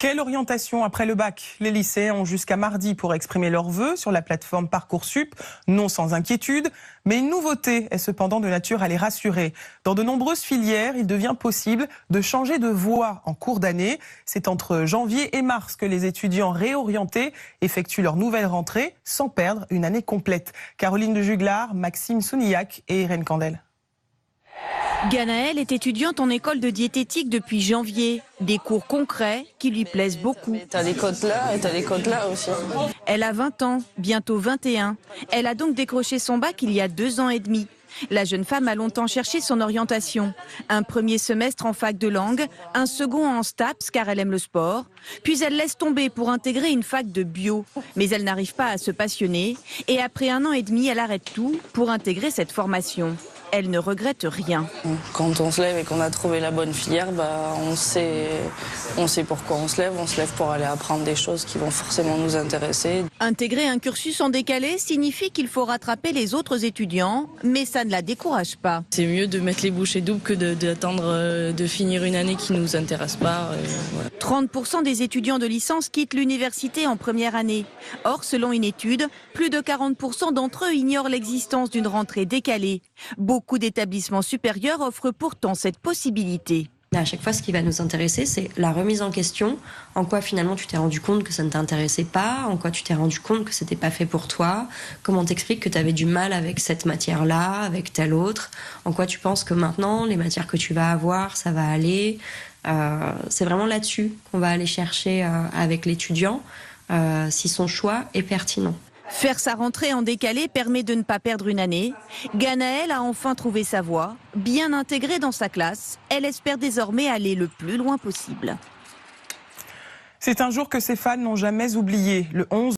Quelle orientation après le bac? Les lycéens ont jusqu'à mardi pour exprimer leurs vœux sur la plateforme Parcoursup, non sans inquiétude. Mais une nouveauté est cependant de nature à les rassurer. Dans de nombreuses filières, il devient possible de changer de voie en cours d'année. C'est entre janvier et mars que les étudiants réorientés effectuent leur nouvelle rentrée sans perdre une année complète. Caroline de Juglar, Maxime Sounillac et Irène Candel. Ganaëlle est étudiante en école de diététique depuis janvier. Des cours concrets qui lui plaisent beaucoup. T'as les côtes là et t'as les côtes là aussi. Elle a 20 ans, bientôt 21. Elle a donc décroché son bac il y a 2 ans et demi. La jeune femme a longtemps cherché son orientation. Un premier semestre en fac de langue, un second en STAPS car elle aime le sport. Puis elle laisse tomber pour intégrer une fac de bio. Mais elle n'arrive pas à se passionner. Et après 1 an et demi, elle arrête tout pour intégrer cette formation. Elle ne regrette rien. Quand on se lève et qu'on a trouvé la bonne filière, on sait pourquoi on se lève. On se lève pour aller apprendre des choses qui vont forcément nous intéresser. Intégrer un cursus en décalé signifie qu'il faut rattraper les autres étudiants, mais ça ne la décourage pas. C'est mieux de mettre les bouchées doubles que d'attendre de finir une année qui ne nous intéresse pas. Voilà. 30% des étudiants de licence quittent l'université en première année. Or, selon une étude, plus de 40% d'entre eux ignorent l'existence d'une rentrée décalée. Beaucoup d'établissements supérieurs offrent pourtant cette possibilité. À chaque fois, ce qui va nous intéresser, c'est la remise en question. En quoi finalement tu t'es rendu compte que ça ne t'intéressait pas? En quoi tu t'es rendu compte que c'était pas fait pour toi? Comment t'expliques que tu avais du mal avec cette matière-là, avec telle autre? En quoi tu penses que maintenant, les matières que tu vas avoir, ça va aller? C'est vraiment là-dessus qu'on va aller chercher avec l'étudiant si son choix est pertinent. Faire sa rentrée en décalé permet de ne pas perdre une année. Ganaëlle a enfin trouvé sa voie. Bien intégrée dans sa classe, elle espère désormais aller le plus loin possible. C'est un jour que ses fans n'ont jamais oublié. Le 11